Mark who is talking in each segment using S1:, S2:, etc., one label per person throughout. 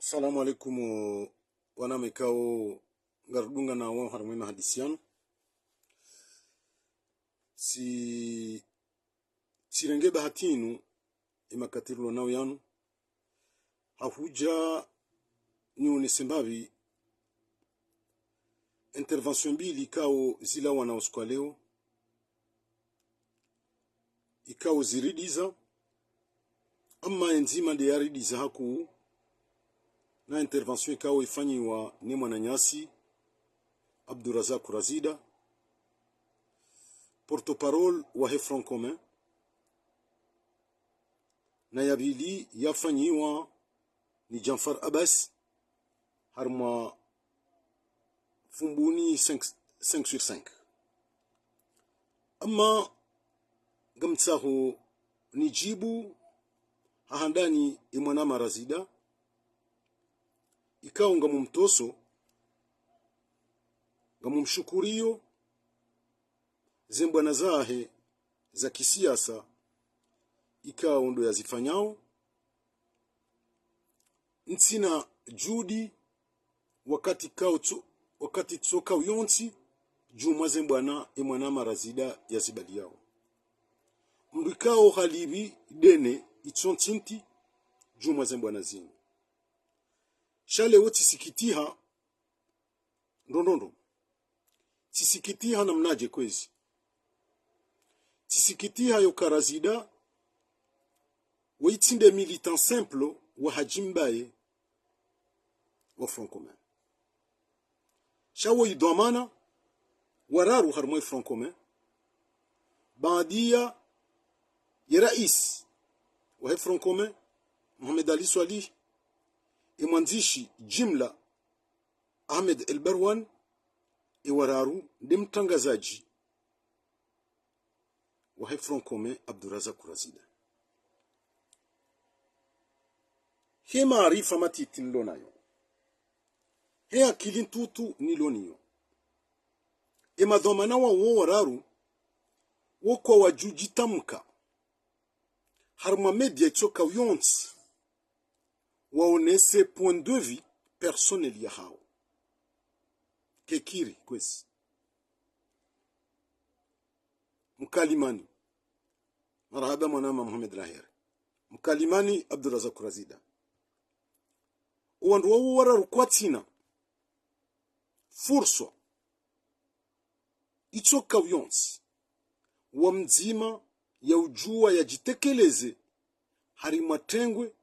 S1: Salamu alaikum wana mekao ngardunga na wa harumema hadisiano si sirenge bahatinu imakatirulo nao yanu hahuja ni unisembavi intervention mbili ikao zila wana oskwaleo ikao ziridiza ama enzima de yaridiza haku na intervention ikao ifanyiwa ni mwananyasi Abdurazak Razida porte-parole wa he Front Commun na yabili yafanyiwa ni Janfar Abbas harma fumbuni 5 sur 5 ama gamtsaho nijibu hahandani imwanama Razida ikao ngamumtoso ngamumshukuriyo zembwana zahe za kisiasa ikao ndo yazifanyao ntsina judi wakati tsoka uyonsi juma zembwana imwanama Razida yazibali yao mdu ikao halibi dene itsontinti juma zembwana zini shale wo tisikitiha ndondondo tisikitiha na mnaje kwezi tisikitiha yo Karazida waitinde militant simple wa hajimbaye wa Front Commun shawo idwamana wararu harmoy Front Commun baadia ya rais wa Front Commun Mohamed Ali Swalih imwanzishi jimla Ahmed El-Barwan iwararu ndi mtangazaji wa Front Commun Abdurazak Razida he maarifa matiti nilonayo he akili ntutu niloniyo madhomana wa wararu woko wajujitamka harma media choka uyonsi waonese point de vue personnel ya hao kekiri kwezi mkalimani marhaba mwanama Muhammad Lahir mkalimani Abdurazak Razida wandu wao wararu kwatina furso ichoka uyonsi wa mzima ya ujua ya jitekeleze harima tengwe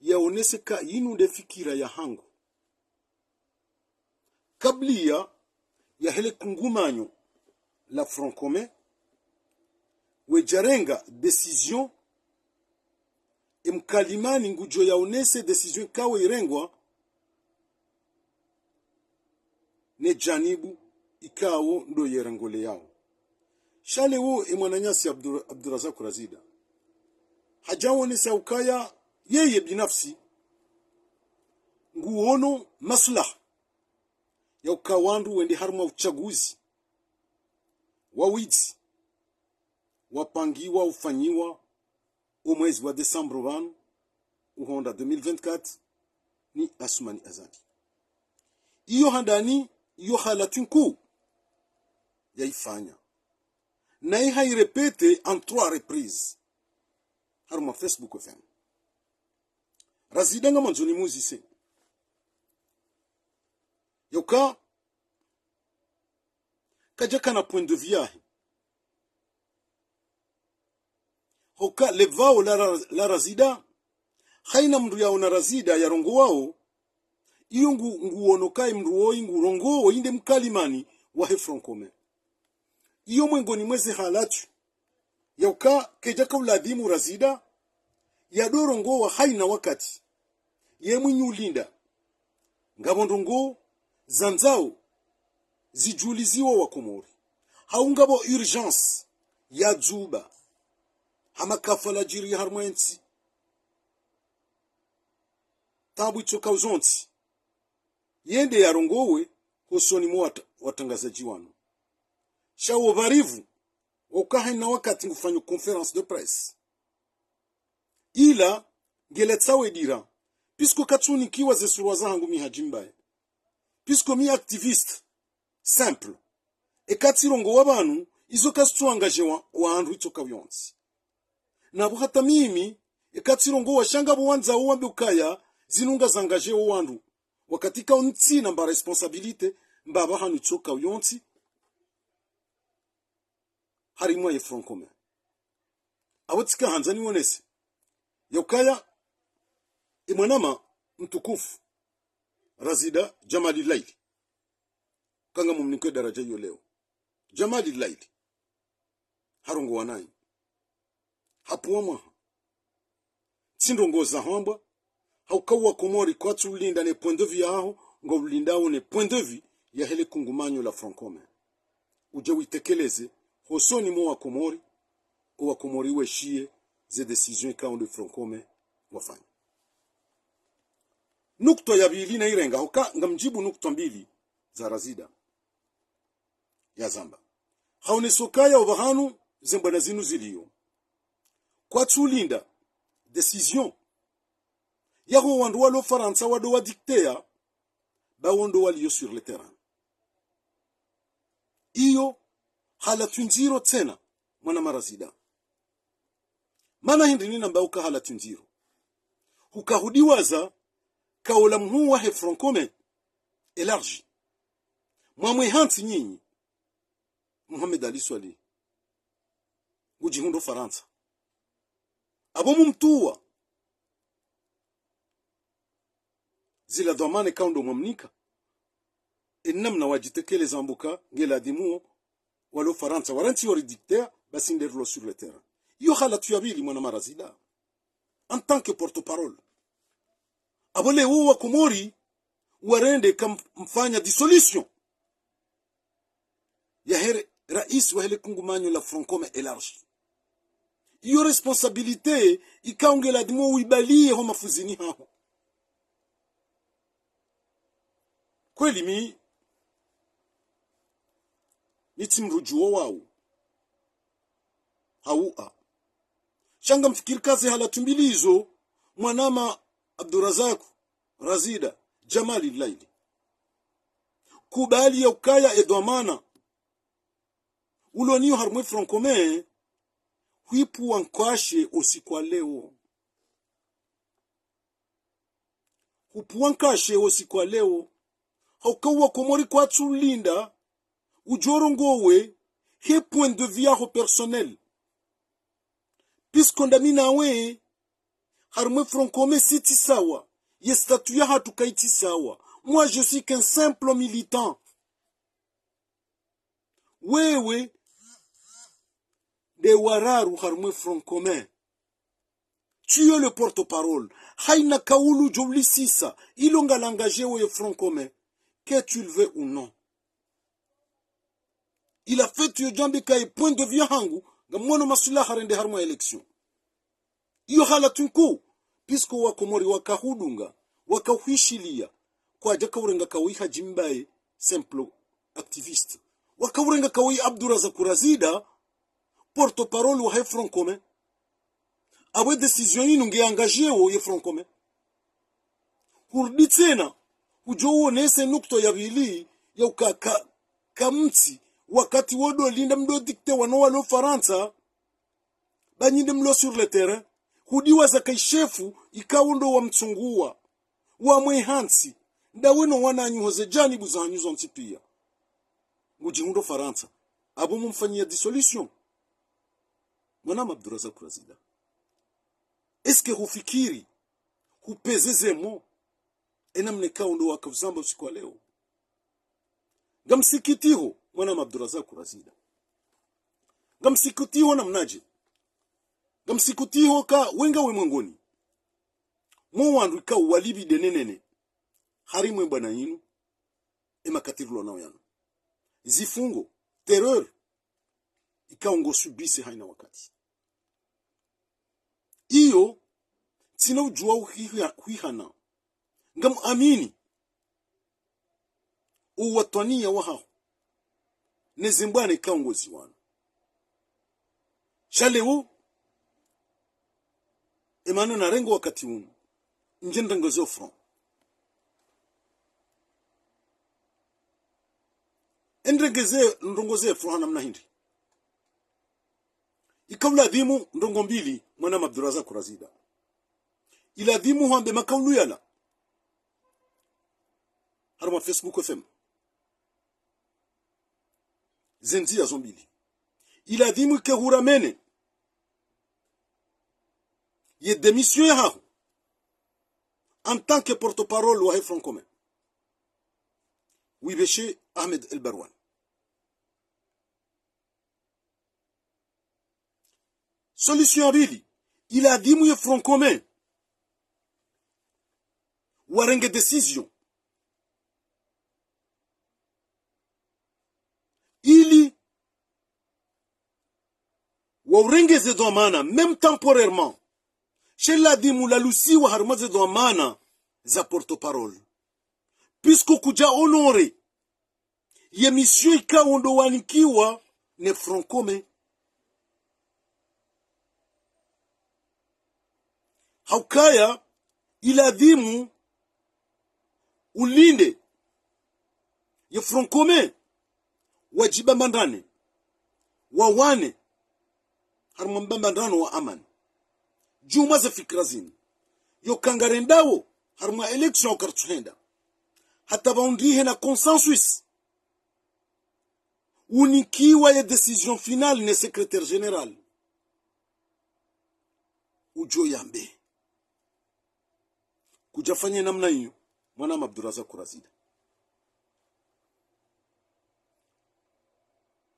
S1: yaoneseka yinu de fikira ya hangu kablia ya hele kungumanyo la Front Commun wejarenga decision imkalimani ngujo yaonese decision kawe irengwa ne janibu ikawo ndo yerangole yao shale wo imwananyasi Abdurazak Razida hajaonesa ukaya yeye binafsi nguono maslaha ya ukawandu wende harma uchaguzi wawidzi wapangiwa ufanyiwa umwezi wa Desemba vanu uhonda 2024 ni Asmani Azadi iyo handani iyo halatin ku yaifanya na iha irepete en 3 reprises harma Facebook FM Razida nga manzoni muzise yoka kajaka na point de vue hoka levao la Razida haina mndu yao na Razida ya rongo wao iyo nguono kai mndu woi ngurongo inde mkalimani wa Front Commun iyo mwengoni mwezi halatu yoka kejaka uladhimu Razida ya dorongo wa haina wakati ye mwinyulinda ngabondongo zanzao zijuliziwa wa Komori haungabo urgence ya dzuba hama kafala jiri harmwensi tabu ichoka uzonti yende ya rongowe hosoni mwata watangazaji wanu shawo varivu wakahaina wakati ngufanyo conference de presse ila ngeletsawe dira Pisko katsuni kiwa ze surwa zangu mi hajimbaye. Pisko mi activiste simple. E katsirongo wabanu izo kastu angaje wa andu itoka vyonsi. Na buhata mimi e katsirongo wa shanga buwanza uwambi ukaya zinunga zangaje wa andu. Wakatika unti na mba responsabilite mbaba hanu itoka vyonsi. Harimwa ye front commun. Awatika hanzani wonesi. Yaukaya imwanama mtukufu Razida Jamali Laili. Kanga mumnikwe daraja hiyo leo. Jamali Laili. Harongo wanai. Hapuwa maha. Sindongo za hamba. Haukawa Komori kwa tulinda ne point de vue yaho. Ngo ulindao ne point de vue ya hele kungumanyo la front commun. Uje witekeleze. Hosoni mo wa Komori. Wa Komori we shie. Ze decision kao de front commun wafanya. Nukto ya bili na irenga hoka ngamjibu nukto mbili za Razida ya zamba. Haone sokaya obahanu zembana zinu ziliyo. Kwa tulinda decision yaho wandu walo Faransa wado wa dictea ba wando waliyo sur le terrain. Iyo hala tunziro tena mwana Marazida. Mana hindi nina mbauka hala tunziro. Hukahudiwaza kaola mhuwa he front commun élargi. Mwamwe hanti nyinyi Mohamed Ali Swali ujihundo Faransa abomu mtuwa zila dhamane kaundo mwamnika enamna wajitekele zambuka ngela dimuo walo Faransa waranti wari dictaire basinderlo sur le terrain. Yo halatu yabili mwana Marazida en tant que porte-parole abole uwa Komori warende kamfanya dissolution ya here rais wa hele kungumanyo la front commun élargi. Iyo responsabilité ikaongela dimo uibalie ho mafuzini haho. Kweli mi nitimrujuo wao haua shanga mfikiri kazi hala tumbilizo mwanama Abdurazak Razida Jamali Laili kubali ya ukaya edwamana uloniyo harmwe front commun huipu wankashe osikwa leo hupu wankashe osikwa leo haukawa Komori kwa tulinda ujorongowe he point de vue aho personnel piskondamina we harmwe front commun siti sawa ye statut ya hatu kaiti sawa. Moi je suis qu'un simple militant. Wewe de wararu harmwe front commun. Tu es le porte-parole. Haina kaulu joli sisa. Ilonga l'engagé we front commun. Que tu le veux ou non. Il a fait tu jambe kai point de vue hangu. Gamono masula harende harmwe élection. Iyo hala tunku. Pisko wa Komori wakahudunga. Wakahuishilia. Kwa jaka urenga kawai hajimbaye. Simple activiste. Wakaurenga kawai Abdurazak Razida. Porte-parole wa he front commun. Awe decision inu nge engagé wo ye front commun. Hurdi tena. Ujowo nese nukto ya vili. Ya kamti. Wakati wodo linda mdo dikte wanoa lo Faransa. Banyinde mlo sur le terrain. Hudiwa za kaishefu ikawundo wa mtsungua. Wa mwehansi. Ndaweno wana anyuhoze jani buzanyuzo ntipia. Ujihundo Faransa. Abo mumfanyia dissolution. Mwanama Abdurazak Razida. Eske hufikiri hupezezemo enamne kaundo wakavzamba usiku wa leo. Gamsikitiho mwanama Abdurazak Razida. Gamsikitiho namnaje. Gamsikitiho ka wenga wemwengoni. Mwandu ka walibi denenene. Harimwe bwana yinu emakatirulo nao yanu. Zifungo terreur ikaongo subise haina wakati. Iyo tina ujua huihana. Ngam amini uwatwania wahahu nezimbwane ikaongo ziwanu. Shaleo emano na rengo wakati unu njendengezo front endrengeze ndongoze front namna hindi ikawla adhimu ndongo mbili mwana Abdurazak Razida ila adhimu hambe makawlu yala harma Facebook FM zenzi ya zombili ila adhimu ke huramene ye démission ya hahu en tant que porte-parole wa Front commun Wibeshe Ahmed El Barwan solution abili il a dit mouye Front commun warenge décision ili warenge ze domana même temporairement chez la dimu la lusi wa harmaze domana za porte-parole puisque kuja honore ye mission ikaondo wanikiwa ne Front commun haukaya iladhimu ulinde ye Front commun wajiba mandane wawane harmamba mandano wa amani juma za fikra zini yo kangarendawo harma election kartuhenda hata baundihe na consensus unikiwa ya decision finale ne secrétaire général ujo yambe kujafanya namna hiyo mwana Abdurazak Razida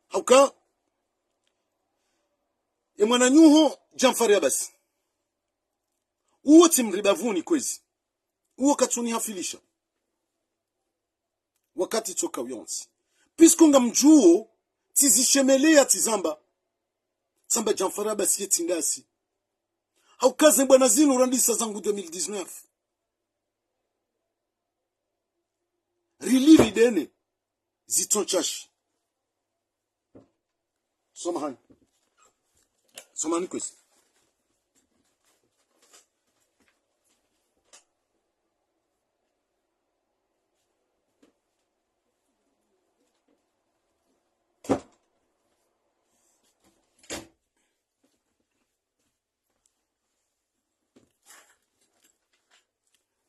S1: hauka mwana nyuho Jamfari Abasi uwo timribavuni kwezi uwo katuni hafilisha wakati toka uyonsi piskonga mjuo tizishemelea tizamba samba Jamfari Abasi yetingasi haukaze bwana zinu randisa zangu 2019 relieve dene zitonchashi somani kwezi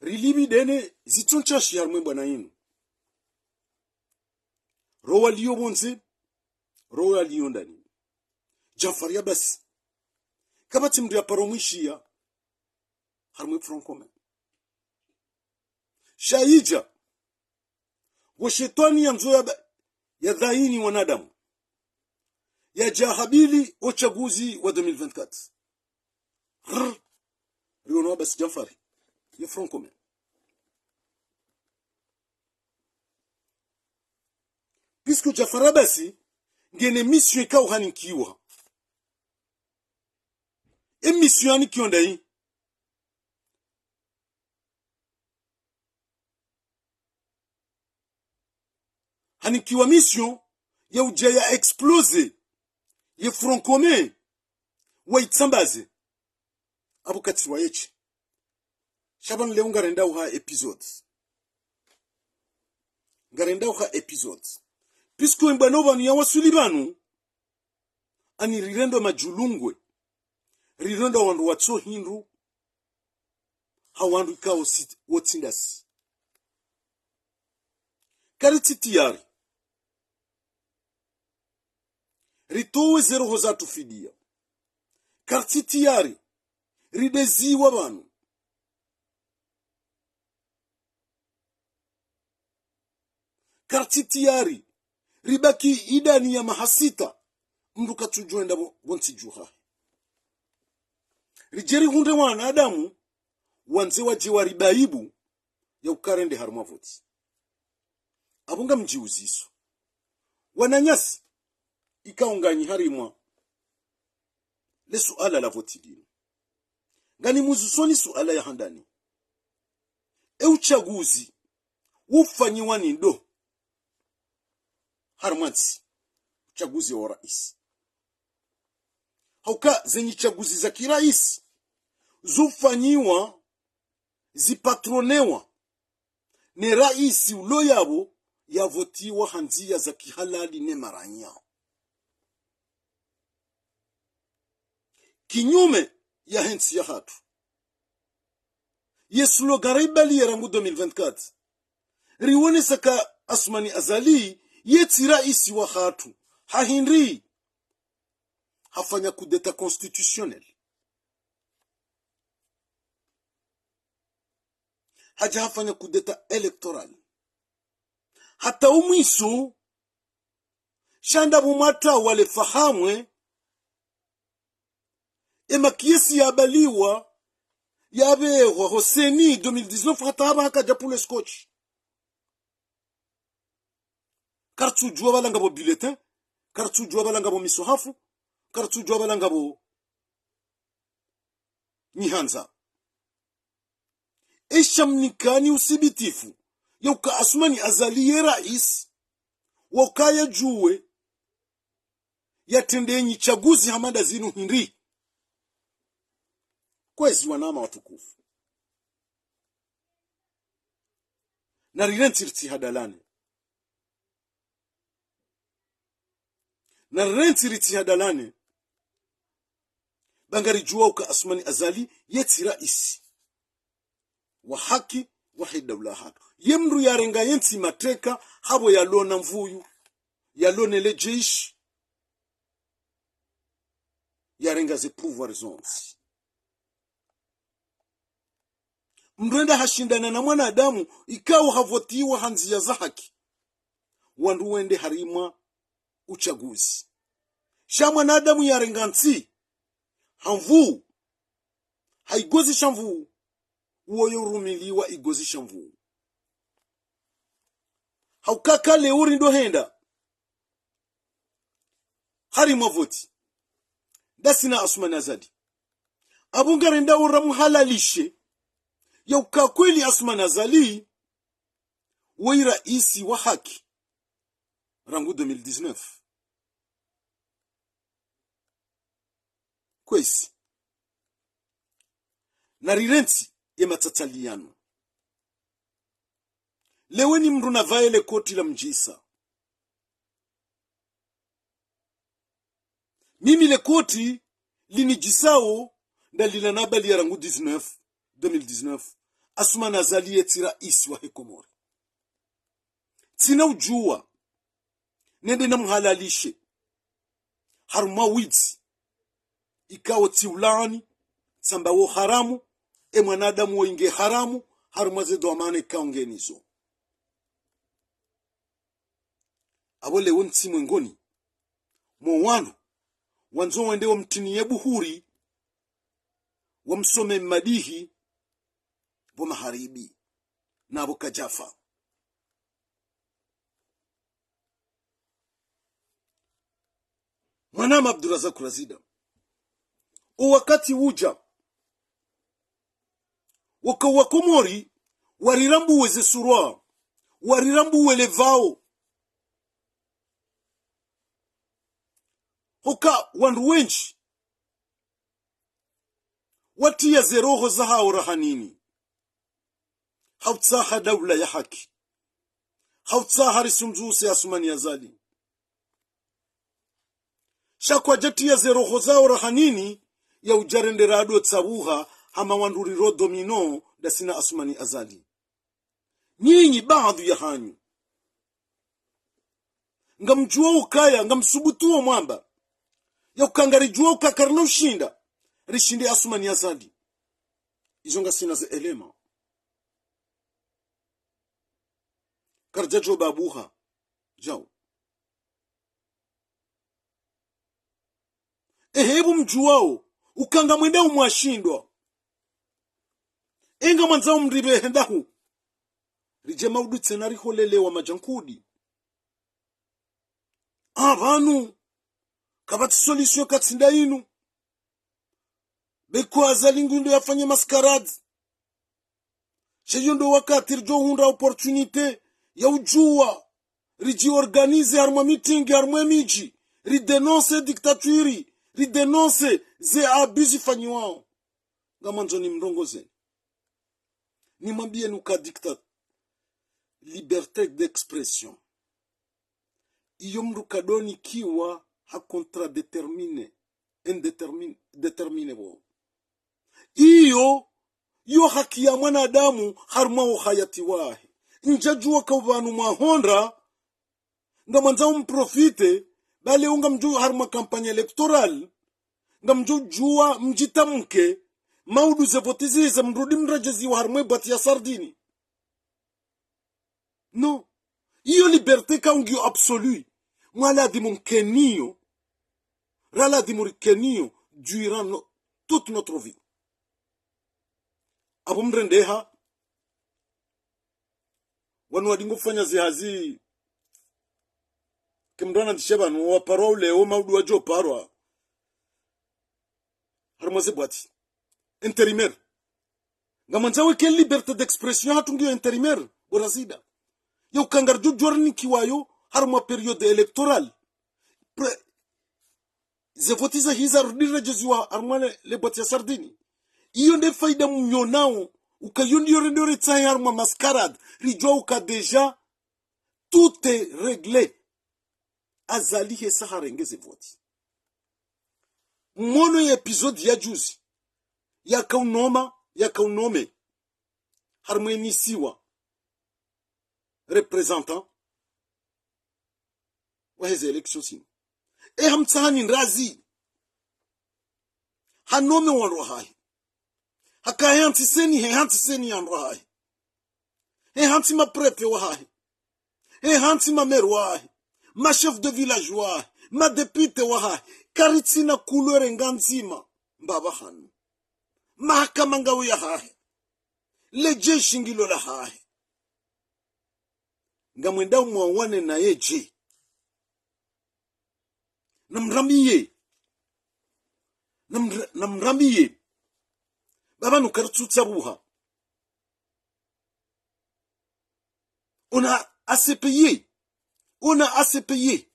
S1: relieve dene zitonchashi harmwe bwana yinu rowa liyo bonze rowa liyo ndani Jamfari Abasi kama timri ya paromishia harmwe Front commun shaija wa shetani ya mzo ya dhaini wanadamu ya jahabili uchaguzi wa 2024 Riono Abasi Jamfari ya Front commun puisque Jamfari Abasi ngene mission ka uhanikiwa mission ani kionda hii hanikiwa mission ya ujaya explose ye Front commun wa itsambaze abo katsiwa yechi shaban leo ngarenda uha episodes puisque mbano banu ya wasulibanu ani rirendo majulungwe rirendo wandu watso hindu hawandu ikao wotsindasi kariti tiyari ritowe zero hozatu fidia kariti tiyari rideziwa banu kariti tiyari ribaki idani ya mahasita mndu katujoenda bonti juha rijeri hunde wana adamu wanze waje waribaibu ya ukarende haruma voti abunga mjiuziso wananyasi ikaunganyi harimwa le suala la voti dino ngani muzusoni suala ya handani uchaguzi ufanyiwa ni ndo harmansi uchaguzi wa rais hauka zenye chaguzi za kiraisi zufanyiwa zipatronewa ne raisi ulo yabo yavotiwa hanzia za kihalali ne maranya. Kinyume ya hensi ya hatu yesulo garaibali ya rangu 2024 riwone saka Asmani Azali yeti raisi wa hatu hahindri hafanya kudeta constitutionnel, haja hafanya kudeta electoral, hata umwisu shanda bumata wale fahamwe ema kiesi yabaliwa yabewa Hoseni 2019 hata haba haka japule scotch kartu jua balanga bo bulletin, kartu jua balanga bo misuhafu, kartu jua balanga bo mihanza. Eshamnikani usibitifu yauka Asmani Azali ye rais wakaya juwe yatendenyi chaguzi hamada zinu hindri kwezi wanama watukufu na rirentirti hadalane na rentiriti hadalane bangari juwa uka Asmani Azali yeti raisi wa haki wahi dawla hatu yemru yarenga yenti mateka habo yalona mvuyu yalonele jeish yarenga ze pouvoir zonzi mrenda hashindana na mwanadamu ikawa havotiwa hanzia za haki wandu wende harimwa uchaguzi sha mwanadamu yarenga nti hamvu haigozi shamvu uoyo rumiliwa igozi shamvu haukaka leuri ndo henda harimwa voti dasina Asmani Azali abungarenda uramu halalishe yauka kweli Asmani Azali wei raisi wa haki rangu 2019 kwesi na rirenti ye matataliano leweni mru na vaele koti la mjisa mimi le koti linijisao ndalila nabali ya rangu 2019 Asmani Azali yeti raisi wa Hekomori tina ujua nende na mhalalishe haruma wizi ikawo tiulani samba wo haramu mwanadamu wo inge haramu haruma zedo amane kaongenizo abole wonti mwengoni mwanu wanzo wende wa mtini ya buhuri wa msome madihi wa maharibi na abo kajafa Mwanama Abdurazak Razida wakati uja waka wakomori warirambu weze surwa warirambu wele vao hoka wandu wenchi watia zeroho za hao rahanini hautsaha dawla ya haki hautsaha risumzuse Asmani Azali shakwa jatia zeroho zao rahanini ya ujarenderado tsabuha hama wanduriro domino dasina Asmani Azali nyinyi baadhi ya hanyu ngamjua ukaya ngamsubutuo mwamba ya ukangarijua ukakarna ushinda rishinde Asmani Azali izonga sina ze elema karjajo babuha jao ehebu mjuao ukanga mwenda umwashindwa enga mwanzao mribe hendahu rijema udutse nari holelewa majankudi abantu kabati solution katsinda inu beko Azali ngundo yafanye maskarade sheyondo wakati rjo hunda opportunité ya ujua riji organize harma meeting harma miji ridenonce dictature ridenonce ze abusi fanyiwao ngamanzo ni mrongoze nimwambie nuka dictat liberté d'expression iyo mru kadoni kiwa ha contradetermine indeterminable iyo haki ya mwanadamu harmao hayati wahe njajua ka vanhu mahonda nga mwanzao mprofite bale unga mjuu harma kampanya electoral nga mjua mjitamke maudu zevotizize mrudi mrajezi wa harmwe bati ya sardini no iyo liberté kaungio absolu mwaladhimu mkenio raladhimu rikenio durant toute notre vie apo mrendeha wanu wadingo kufanya zihazi kimdwana dishebanu wa parwa uleo maudu wa jo parwa harmoze bwati intérimaire ngamanzawe ke liberté d'expression hatungio intérimaire borazida yo kangarju jorni kiwayo harmo periode électorale zevotiza hiza rudira jeziwa armane le bwati ya sardini iyo nde faida mnyonao ukayundi yorendore tsai harmo mascarade rijwa uka deja tout est réglé azali hesa harengeze voti mono ya episode ya juzi yakaunome harmonisiwa représentant wa heze election sino hamtsani nrazi hanome wanro hai hakayanti seni hanti seni yanro hai hanti ma prêtre wa hai hanti ma mère wa hai ma chef de village wa hai ma député wa hai karitsina couleur nganzima mbaba hanu mahakama ngawo ya hai leje shingilo la hai ngamwenda mwawane na yeje namramiye baba nukarutsa buha on a assez payé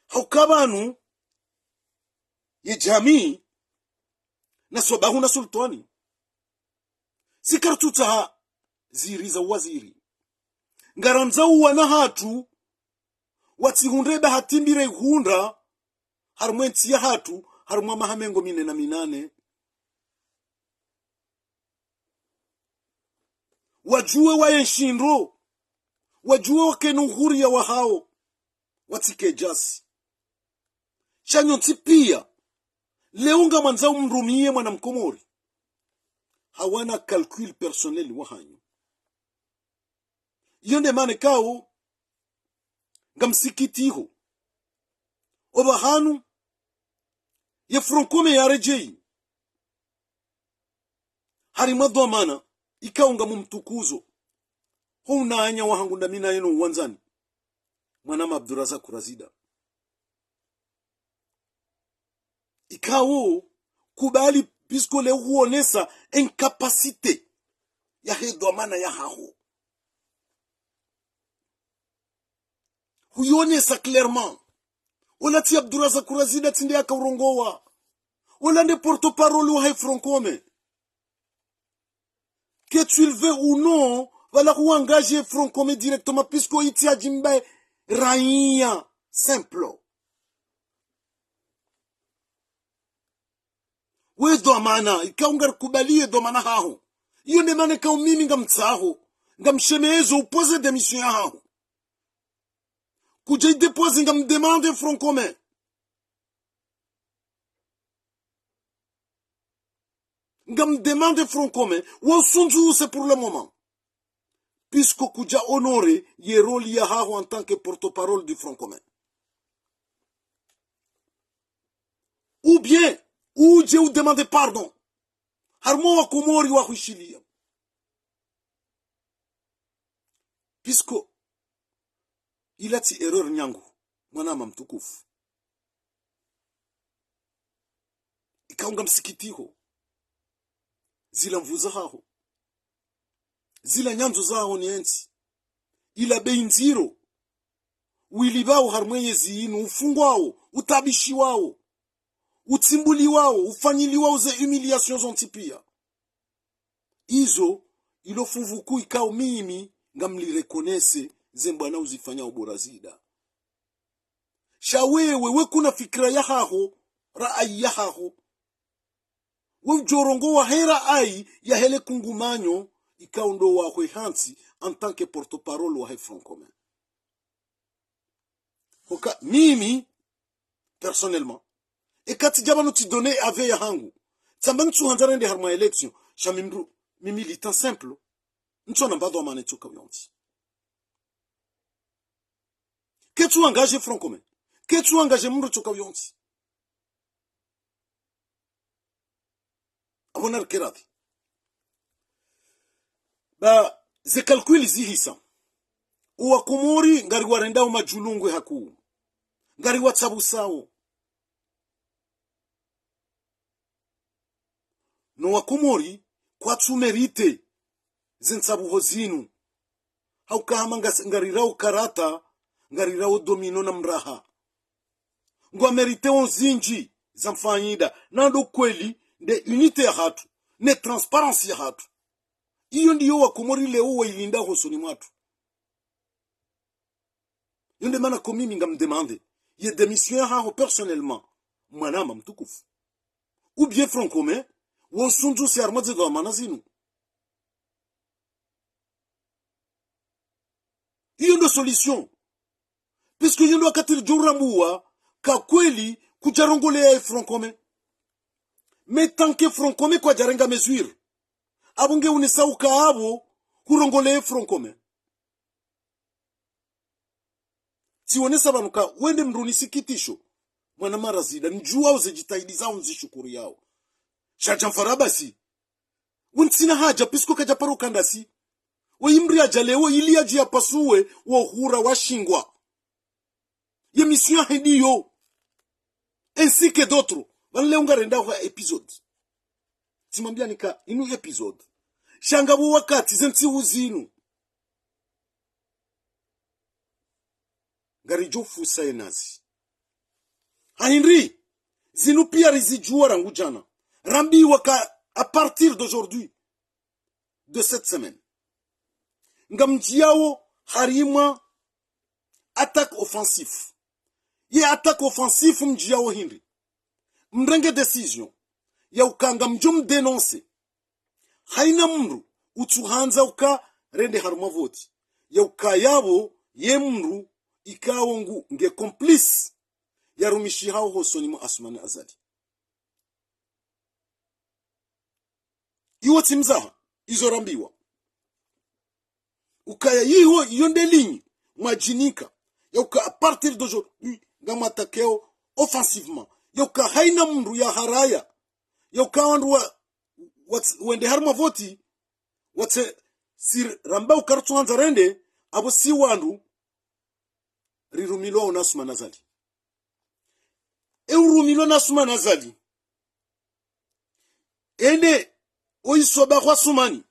S1: haukabanu ye jamii na sobahu na sultani sikarutsa ziri za waziri ngaramza uwana hatu watsihundreba hatimbire hunda harmwensi ya hatu harumwa mahamengo 48 wajue wayenshindro wajue wakenuhuria wa hao watike jasi chanyo tipia leunga manzao mrumie mwana mkomori hawana calcul personnel wa hanyo yonde mane kao ngamsikitiho oba hanu ye Francome ya rejei harima dhamana ikaunga mumtukuzo huna anya wahangu ndamina yenu uwanzani mwanama Abdurazak Kurazida ikawo kubali pisko le huonesa incapacité ya he dhamana ya haho huyonesa clairement olati Abdurazak Kurazida tinde ya kaurongowa olande porte-parole wa he Francome que tu le veux ou non vala kuangaje Francome directement puisque iti ajimbe raia simple we dhamana ikaungar kubalie dhamana haho iyo ne mane ka mimi ngamtsaho ngamshemezo upose démission ya haho kuje dépose ngam demande Francome ngam demande Francome wa sunju c'est pour le moment puisque kuja honorer ye rôle ya haho en tant que porte-parole du Francome ou bien ou je vous demande pardon harmo wa komori wa kushilia puisque il a ti erreur nyangu mwanama mtukufu ikaunga msikitiho zila mvuza haho zila nyanzo zao ni enzi ila bei nziro wilibao harmwenye ziinu ufungwao utabishi wao utimbuli wao ufanyili wao ze humiliations zontipia izo ilo fuvuku ikao mimi ngamlirekonese zembwana uzifanya ubora zida. Shawewe we kuna fikra ya haho, raai ya haho. We jorongo wa hera ai ya hele kungumanyo ikao ndo wa hwe hansi en tant que porte-parole wa he Front Commun. Hoka mimi personnellement ekati jabano ti donner ave ya hangu tsambani tsu hanzarende harma election shamimru mi militant simple ntso nambado amane tsoka yonti ketsu engagé Front Commun ketsu engagé mru tsoka yonti abonar kerati ba ze calcul zihisa uwa kumori ngari warenda umajulungwe haku ngari watsabusawo no wakumori kwa tsumerite zentsabu hozinu haukahama ngarirao karata ngarirao domino na mraha ngwa merite onzinji za mfanyida nando kweli de unite ya hatu ne transparency ya hatu. Iyo ndiyo wakumori leo wailinda hosoni mwatu. Yonde mana komimi ngamdemande ye démission haho personnellement mwanama mtukufu ou bien Front Commun wosunzu si armadze do manazinu. Iyo ndo solution puisque yondo akatir jouramuwa ka kweli kujarongole ya Front Commun. Mais tant que Front Commun kwa jarenga mesure abunge unisauka abo kurongole Front Commun. Tionesa banuka wende mruni sikitisho mwana marazida njua uzejitahidi zao nzishukuri yao shajamfara basi wuntsina haja pisko kajaparo kandasi weimri ajalewo ili aji ya pasuwe wa hura wa shingwa ye mission hediyo ainsi que d'autres vanle ungarenda wa episode timambia nika inu episode shangabu wakati zensi uzinu ngarijo fusa enazi Henry zinu pia rizijua rangu jana rambi waka à partir d'aujourd'hui de cette semaine ngamjiao harima attaque offensif ye attaque offensif mjiao Henry mrenge decision ya ukanga mjum denoncer haina mru utuhanza uka rende haruma voti ya ukayabo ye mru ikawo nge complice ya rumishi hao hosoni mu Asmani Azali. Iwo timzaha izorambiwa ukaya yiho yonde linyi majinika ya uka a partir d'aujourd'hui ngama takeo offensivement ya uka haina mru ya haraya ya uka wandu wende harma voti wate sir ramba ukartu hanza rende abo si wandu rirumilwa unasuma nazali eurumilwa nasuma nazali ende oisoba kwa sumani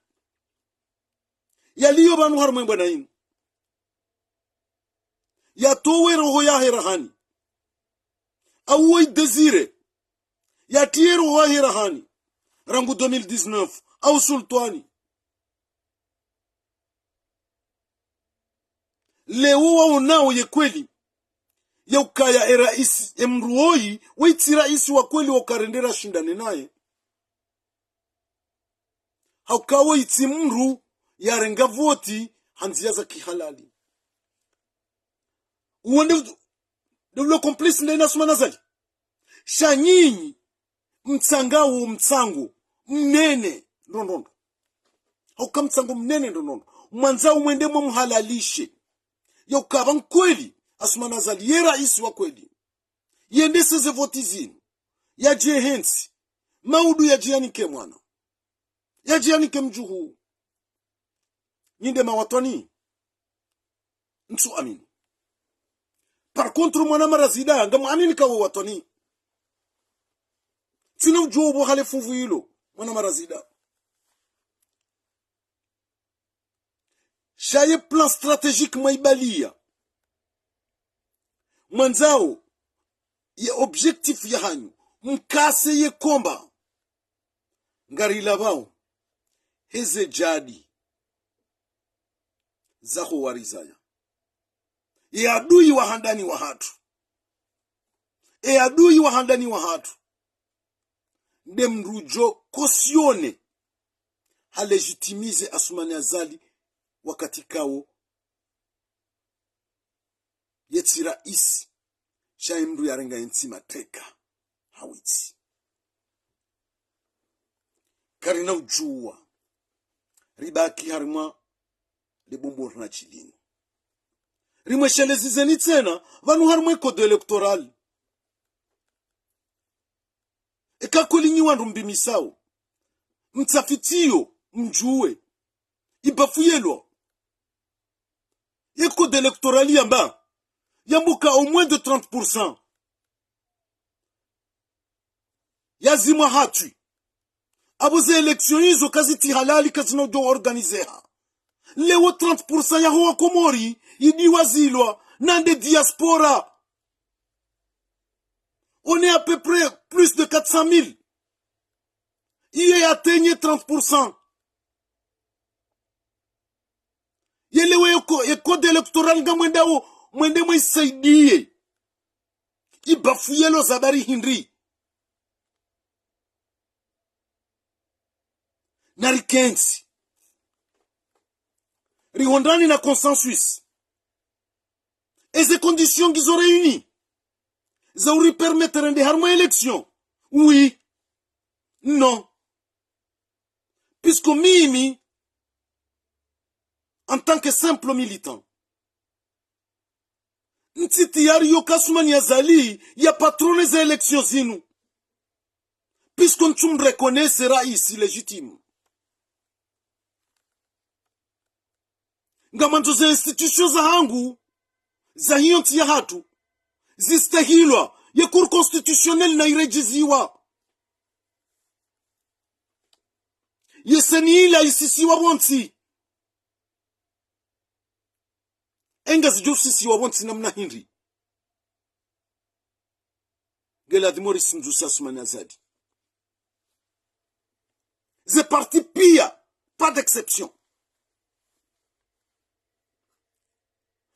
S1: yaliyo banu harmwe bwana inu ya towe roho ya herahani au oi desire ya tiero roho ya herahani rangu 2019 au sultani leo waonao ye kweli ya ukaya rais emruoi waiti rais wa kweli wakarendera shindane naye haukawo iti mru ya renga voti hanzia za kihalali uwende dolo complice ndena suma nazali shanyinyi mtsangawo mtsango mnene ndondo hauka mtsango mnene ndondo mwanzao mwende mhalalishe ya ukaba mkweli Asmani Azali ye rais wa kweli yende seze voti zinu ya jehensi maudu ya jianike mwana ya jianike mjuhu ninde mawatoni nsu amini par contre mwana marazida ngamu amini kawo watoni sina ujobo hale fuvu hilo mwana marazida shaye plan stratégique maibalia mwanzao ye objectif ya hanyu mkase ye komba ngari labao heze jadi za warizaya e adui wa handani wa hatu adui wa handani wa hatu nde mrujo kosione halegitimize Asumani Azali wakati kao yetsira isi shaimru yarenga ensima teka hawiti karina ujua ribaki harimwa libumbu na chilini rimwe shelezizeni tena vanu harimwe kodo elektorali ekakolinyi wandu mbimisao mtafitiyo mjue ibafuyelwa ye code électorali yamba yambuka au moins de 30% yazimwa hatu abuze election hizo kaziti halali kazino do organizeha lewo 30% ya huwa komori idiwazilwa nande diaspora. On est à peu près plus de 400 000. Il est atteigné 30%. Yelewe e code électoral nga mwende mwisaidie. Ibafuyelo zabari hinri. Narikensi. Rihondani na consensus. Et ces conditions qu'ils ont réunies. Ça aurait permettre de harmonie élection. Oui. Non. Puisque Mimi, en tant que simple militant, Ntiti yari yo Asumani Azali, ya patronne des élections zinu. Puisqu'on me reconnaît, sera ici légitime. Ngamanto za institutions za hangu, za hiyo nti ya hatu, zistahilwa, ya Cour constitutionnelle na irejiziwa. Yeseni ila isisiwa bonti. Enga zijusisiwa bonti namna hinri. Gela dimori simjusa Asumani Azali. Ze parti pia, pas d'exception.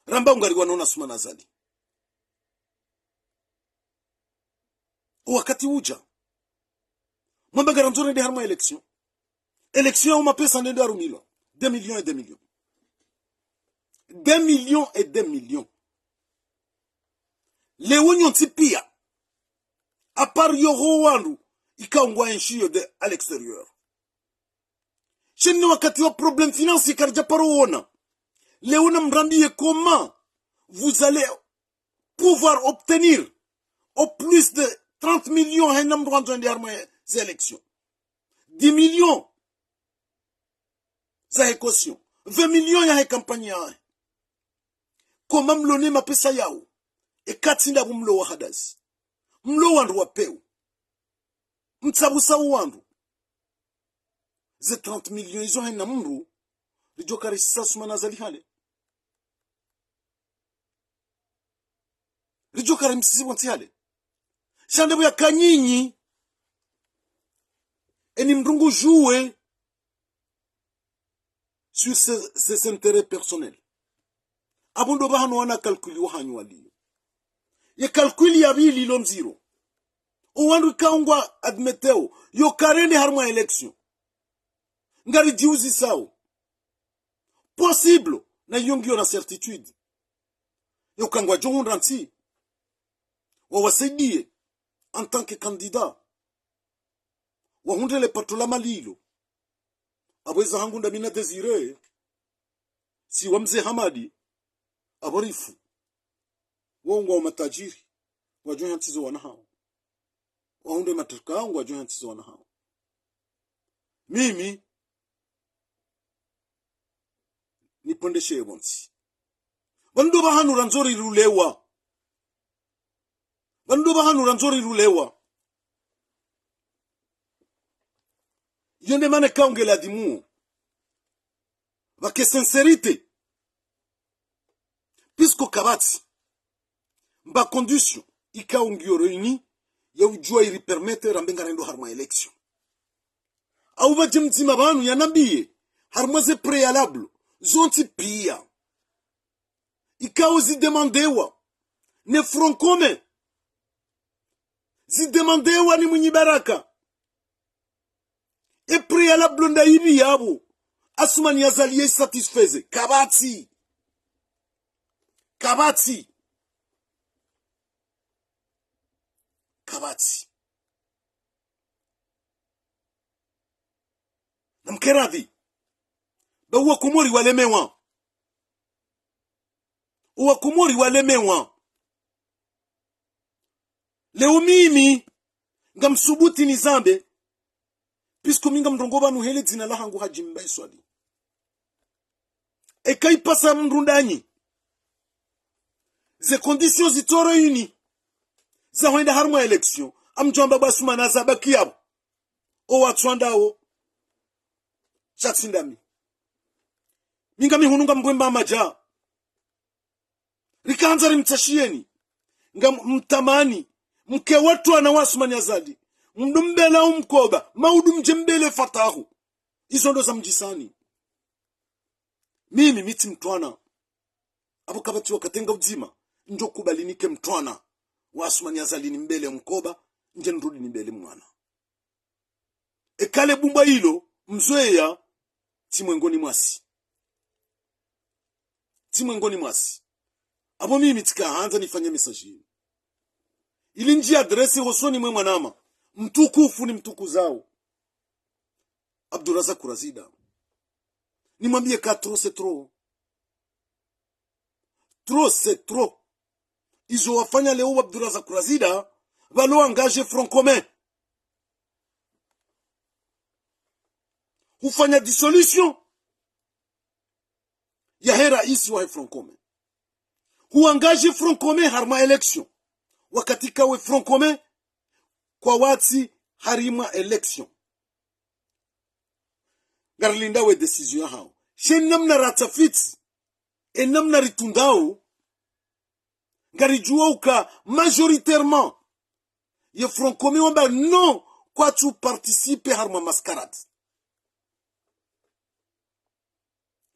S1: Ramba ungari wanona Asumani Azali. Wakati uja. Mwamba garanzore de harma election. Election ou ma pesa nende arumilo. 2 millions et 2 millions. 2 millions et 2 millions. Le union tipia. A part yoro wandu. Ika ungwa enchio de à l'extérieur. Chenye wakati wa problème financier karja paro wona. Léona Mrambie, comment vous allez pouvoir obtenir au plus de 30 millions à des élections, 10 millions za caution, 20 millions ya campagne. Comment mlone mapesa yao e katinda mlo wa hadazi mlo wandu wa peu mtsabusa wandu ze 30 millions izo haina mru lijokari sasa Asumani Azali hale lijokari msisi wanti hale shandebu ya kanyinyi eni mrungu jouer sur ses intérêts personnels. Abondo bahano wana kalkuli wahanyu waliyo ye kalkuli ya bili lom zero o wandu kaungwa admeteo yo karene harma election ngari diuzi sao possible na yongio na certitude yo kangwa jongu ranti wawasaidie en tant que candidat wahundele patula malilo abweza hangu ndamina desire si wamze Hamadi aborifu wongo wa matajiri wajonya ntizo wana hao wahunde matarika wangu wajonya ntizo wana hao. Mimi nipondeshe ebonsi bandu bahanu ranzori rulewa yende mane kaongela dimu vake sincérité puisque kabati mba condition ikaongio reuni ya ujua iri permettre rambenga rendo harma election au bajimtima banu yanambie harmaze préalable zonti pia ikawo zidemandewa ne front commun zidemandewa ni mwenye baraka e préalable nda ibi yabo asumani yazalie satisfaise kabati namkeradhi bawa kumori walemewa leo mimi ngamsubuti ni zambe pisko minga mrongo banu hele dzina la hangu hajimba iswali e kai pasa mrundanyi ze conditions zitoro uni za wenda harma election amjomba basumana za bakiyabo o watswandao chatsindami minga mihununga mbwemba maja rikanza rimtashieni ngam mtamani mke watu anawasumanya zadi mdumbela umkoba maudu mjembele fatahu izo ndo za mjisani mimi miti mtwana abo kabati wakatenga uzima njo kubalinike mtwana wasumanya zalini mbele mkoba nje nrudi ni mbele mwana ekale bumba hilo mzoea timwengoni mwasi abo mimi tika hanza nifanye message ili njia adresi hosoni mwe mwanama mtukufu ni mtuku zao Abdurazak Kurazida nimwambie ka trop c'est trop izo wafanya leo Abdurazak Kurazida valo engage front commun hufanya dissolution ya hera isi wa front commun huangaje front commun harma election wakati kawe front commun kwa wati harima election garlinda we decision hao shenamna ratafiti enamna ritundao ngarijua uka majoritairement ye front commun wamba non kwa tu participer harma mascarade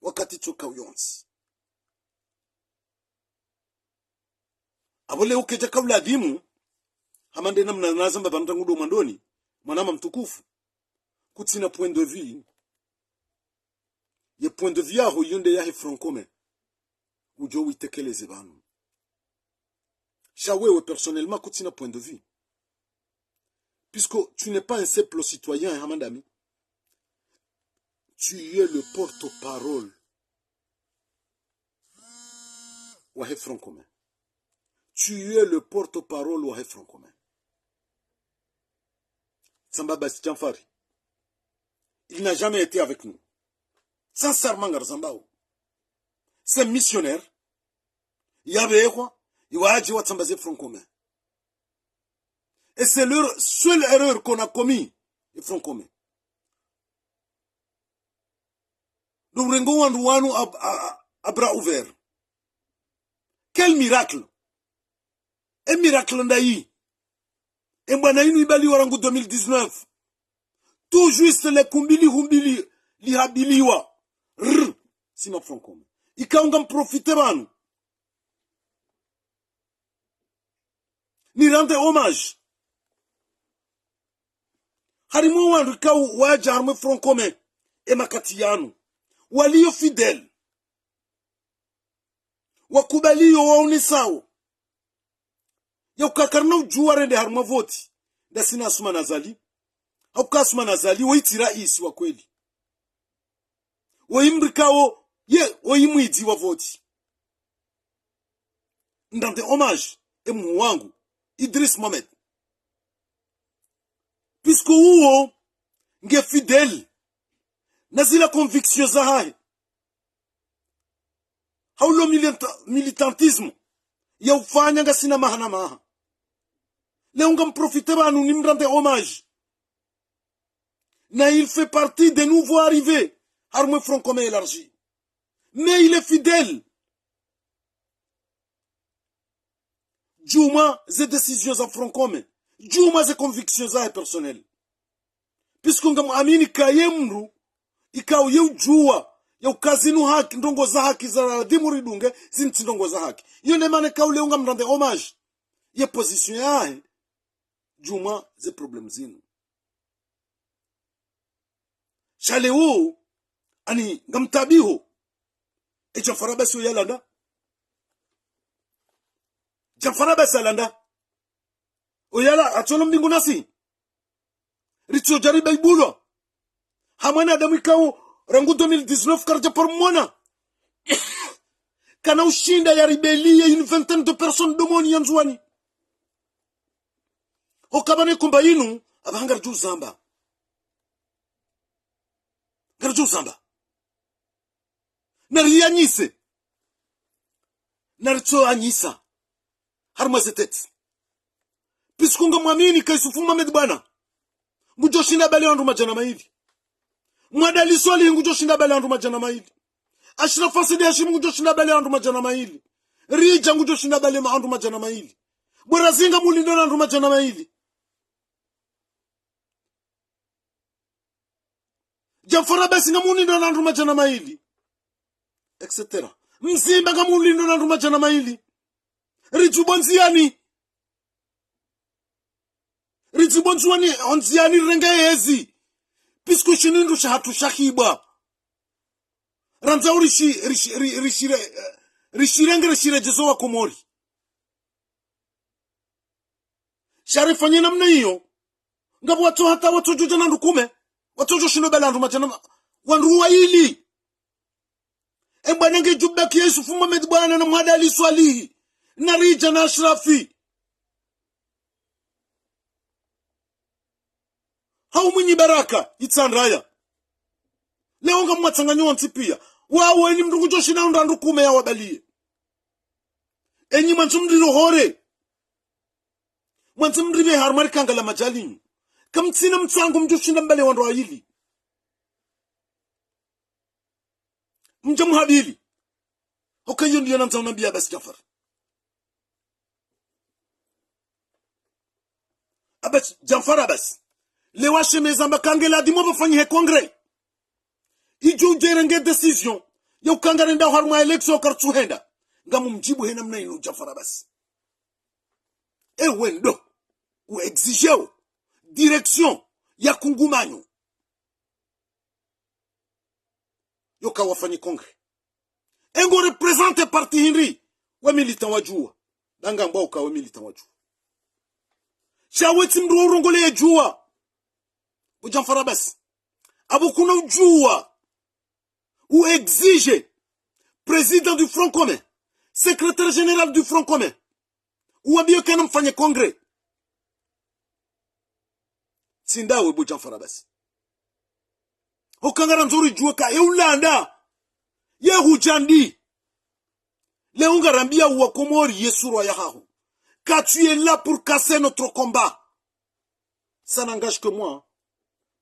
S1: wakati choka uyonsi abole ukeja kabla dimu hamande namna nazamba bantangudo mandoni mwanama mtukufu kutina point de vue ye point de vue aho yonde ya front commun ujo witekeleze banu shawewe personnellement kutina point de vue puisque tu n'es pas un simple citoyen hamandami tu es le porte-parole wa front commun. Tu es le porte-parole wa front commun. Samba Bastien Fari. Il n'a jamais été avec nous. Sincèrement, Garzambao. C'est missionnaire. Il y avait quoi? Il y a dit Samba front commun. Et c'est leur seule erreur qu'on a commis, le front commun. Nous rengonons à bras ouverts. Quel miracle! Un miracle ndayi. Et mbwana inu ibali warangu 2019. Tout juste les kumbili humbili lihabiliwa. Sima front commun. Ikaunga mprofite banu. Ni rende hommage. Harimu wandu ikau waja harme front commun. E makati yanu. Walio fidèle. Wakubaliyo waunisawo. Ya ukakarna ujuwarende harma voti. Da sina asuma nazali. Hauka asuma nazali. Waitira isi wa kweli. Waimrikawo. Waimwidi wa voti. Ndante hommage. Emu wangu. Idris Mohamed. Puisque uo. Nge fidèle. Nazila conviction za hai. Haulo militantisme. Ya ufanya nga sina maha na maha. Leo nga mprofite banu ni mrande hommage. Na il fait partie des nouveaux arrivés. Harme front commun élargi. Mais il est fidèle. Djouma, ses décisions en front commun. Djouma, ses convictions personnelles. Pisku nga muamini kayemru ikao yeujua ya ukazinu haki ndongo za haki za dimuri dunge zinti ndongo za haki iyo nemane kaule unga mrande homage ye position yahe juma ze problem zinu shale huu ani ngamtabiho Jafar Abbas yalanda Jafar Abbas yalanda oyala atolo mbingu nasi ritso jariba ibulo hamana adamu ikao rangu 2019 karja par mona kana ushinda ya ribelia une vingtaine de personnes domoni yanzwani okabane kumba inu abahanga rju zamba garju zamba nariyanyise naritso anyisa harma zetet piskunga mwamini kaisufu Mohamed bwana ngujoshinda bale wandu majana maili mwadali swali ngujoshinda bale wandu majana maili Ashraf Asidi Hashim ngujoshinda bale wandu majana maili Rija ngujoshinda bale wandu majana maili Borazinga mulinda wandu majana maili Jafar Abbas ngamulinda wandu majana maili etc. Mzimba ngamulinda wandu majana maili Rijubonziani onziani renga hezi pisku shinindu shahatu shahiba ranza rishirenge rishire jezo wa Komori sharifanye namna hiyo ngabu watu hata watu juja nandu kume watu joshino bela ndu majana wanruwa hili ebwanenge jubaki Yusuf Mohamed bwana na Mwadali Swalihi na Rija na Ashrafi hau mwenye baraka itsandraya leo nga mwatsanganyo ntipia wawo enyi mndungu joshina ndandu kume ya wabalie enyi mwantsumdiro hore mwantsumdribe harmari kangala majalinyu kamtsina mtsangu mjoshinda mbale wandu wahili mjamhabili hokayo ndiyo namza unambia Abbas Jafar Jafar Abbas lewa shemezamba kangela dimo bafanyi he kongre iju jerenge decision ya ukangare nda harma election kartu henda ngamu mjibu hena mna inu Jafar Abbas wendo u exigeo direction ya kungumanyo yoka wafanyi kongre engo represente parti hinri wa militant wajua danga mbao ka wa militant wajua shaweti mru urongole ya jua Jafar Abbas abu kuna ujua ou exige président du Front commun secrétaire général du Front commun ou abio kana mfanye congrès sindawe bu Jafar Abbas okangara nzuri jua ka eulanda yehujandi leunga rambia wa Komori yesuro ya hahu car tu es là pour casser notre combat ça n'engage que moi.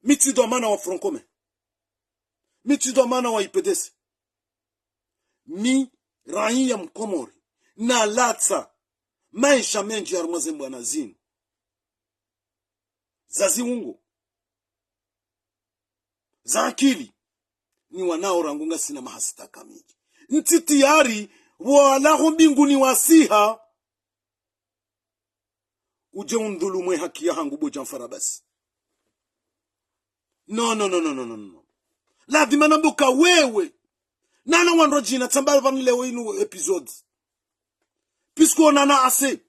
S1: Mitido mana wa Front commun. Mitido mana wa IPDS. Mi raia Mkomori. Na latsa. Maisha menji armazembo anazini. Zazi ungo. Za akili. Ni wanao rangunga sina mahasita kamiki. Ntitiari wala mbinguni wasiha. Uje undhulumwe haki ya hangu bo Jafar Abbas. No. Lazima nambuka wewe. Nana wanrojina tambala vanileo inu episodes. Pisco nana ase.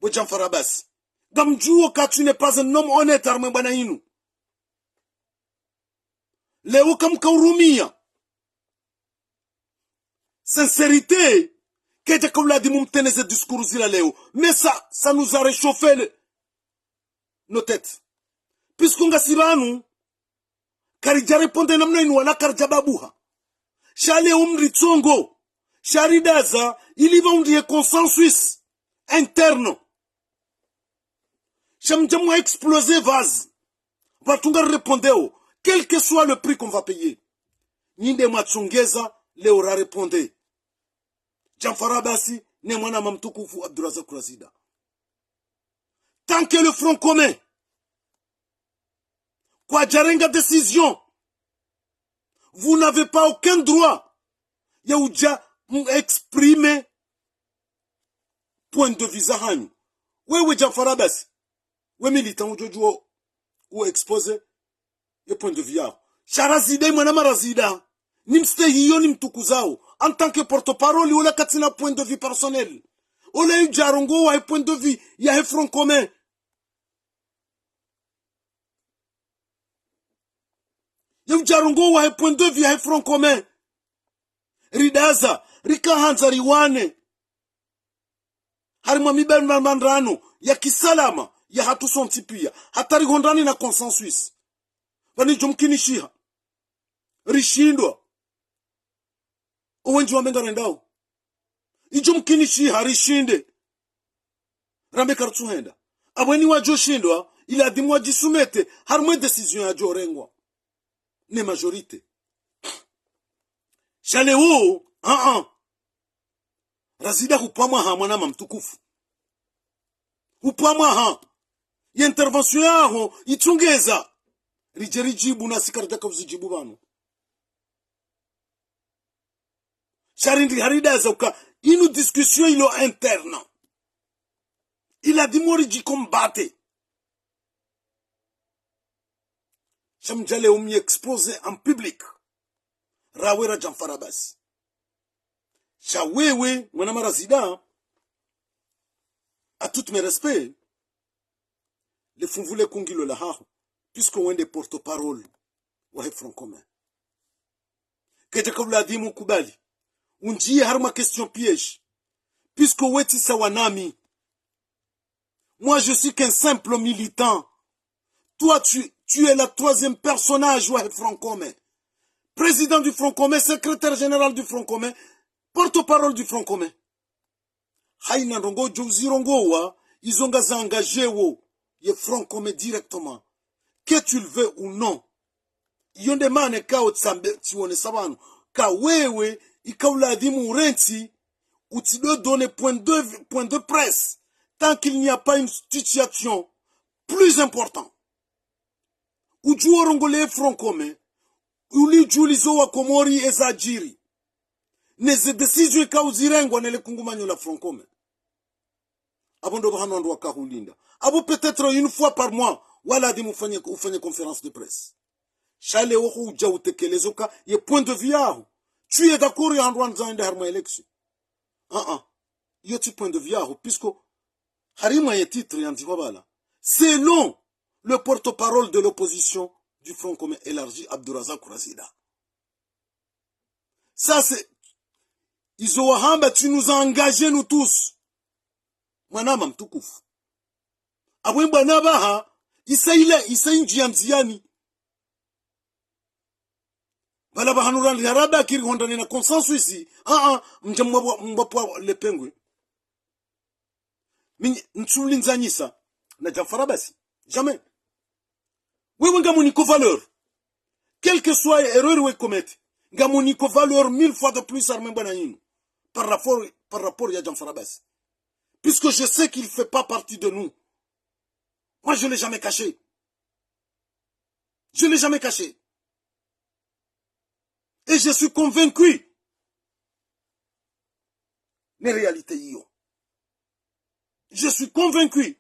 S1: Bo Jafar Abbas. Gamjuo ka tu n'es pas un homme honnête arme bana inu. Leo kam kaurumia. Sincérité. Kete kaula di mumtene ce discours zila leo. Mais ça nous a réchauffé nos têtes. Piskunga sibanu karija reponde namna inu wala karja babuha shale umri tsongo sharidaza ili va undie consensus interne shamjamu exploser vase vatunga repondeo quel que soit le prix qu'on va payer ninde matsongeza leo ra reponde Jafar Abbas ne mwana mamtukufu Abdurazak Razida tant que le Front commun Kwa jarenga décision. Vous n'avez pas aucun droit. Ya uja exprimer point de vue zahanyu. Wewe Jamfara Basi. We militant ujojuo ou expose ye point de vue yao. Sharazida mwana marazida. Nimste hiyo ni mtukuzao. En tant que porte-parole, ou la katina point de vue personnel. Ou la jarongo wa point de vue ya he front commun. Ya jarongo wa he point de vue ya he front commun. Ridaza, rika hanza riwane. Harima mibel mandrano ya kisalama ya hatu sonti pia. Hatari gondani na consensus. Vani jumkinishiha. Rishindwa. Uwenji wa menga rendao. Ijumkinishiha rishinde. Rambe kartuhenda. Abweni wa joshindwa. Ila adimwa jisumete. Harumwe decision ya jorengwa. Ne majorite. Shale uu. Razida hupamwa ha mwana mamtukufu. Hupamwa ha. Ya intervention yaho. Ichungeza. Rijeri jibu na sikaritaka uzijibu bano. Charindri haridaza uka. Inu discussion ilo interne. Il a dit moriji combattre. Shamjale umi expose en public. Rawera Jamfara Basi. Shawewe, mwana marazida. A tout mes respects. Le funvule kungilo la haho. Puisque on est des porte-parole. Wahe front commun. Keja kabla dimu kubali. Unjie harma question piège. Puisque weti sawanami. Moi, je suis qu'un simple militant. Toi, tu es le troisième personnage du Front commun. Président du Front commun, secrétaire général du Front commun, porte-parole du Front commun. Haina rongo jouzirongo wa, ils ont engagé wo, le Front commun directement. Que tu le veux ou non. Yonde mane ka otsambe tiwone sabano. Ka wewe, ikaula dimu renti, ou tu dois donner point de presse. Tant qu'il n'y a pas une situation plus importante. Ou juorongole front commun. Ou li julizo wa komori ezajiri. Neze decision ka uzirengwa nele kungumanyo la front commun. Abondo bahano ndo wakahulinda. Abo peut-être une fois par mois. Wala di mufanye conférence de presse. Chale wohu uja utekelezoka. Ye point de vue yahu. Tu es d'accord ya andouan zande harma élection. Yo ti point de vue yahu. Puisque Harima est titre yandiwabala. Selon le porte-parole de l'opposition du Front commun élargi, Abdourazak Razida. Ça c'est... Izoahamba, tu nous as engagés nous tous. Mwanama mtukufu. Abwemba nabaha, isa injianziani. Bala bahanuran yaraba kiri hondani na consensus ici. Mbapwa le pengwe. Nsulinzanyisa na Jamfara Basi. Jamais. Wewe ngamuniko valeur. Quelle que soit erreur we commettre. Ngamuniko valeur 1000 fois de plus armé banayinu. Par rapport à Jamfara Basi. Puisque je sais qu'il ne fait pas partie de nous. Moi je ne l'ai jamais caché. Je ne l'ai jamais caché. Et je suis convaincu. Les réalités y ont. Je suis convaincu.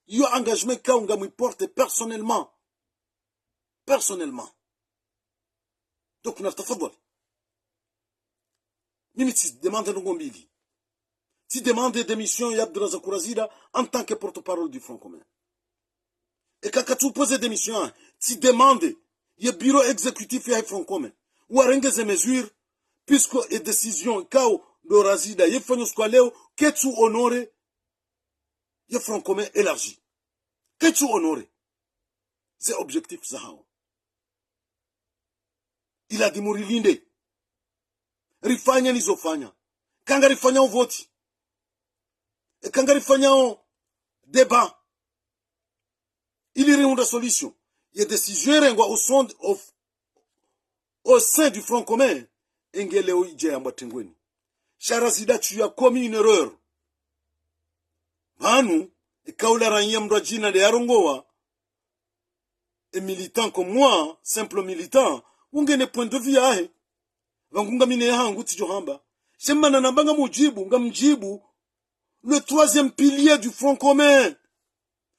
S1: Yo engagement kaunga me porte personnellement. Personnellement. Donc, n'a pas de Mimi, tu demandes Ngombili. Tu demandes démission Abdourazak Razida en tant que porte-parole du Front commun. Et quand tu poses démission, tu demandes le bureau exécutif du Front commun. Ou à renges et mesures, puisque les décisions, kao de Razida, il faut nous squaler, que tu honores le Front commun élargi. Que tu honores. C'est objectif, Zahao. Il a dit Mourilinde. Rifanya nizofanya. Kanga rifanya voti. Et kanga rifanya débat. Il y a une solution. Il y a des décisions au sein du Front commun. Engele oije ambatengweni. Sharazida, tu as commis une erreur. Banu, et kaula ranyam rajina de arongoa. et militant comme moi, simple militant, ungene point de vue yahe. Vangunga mine hangu tijohamba. Shemana nambanga mujibu, nga mjibu. Le troisième pilier du Front commun.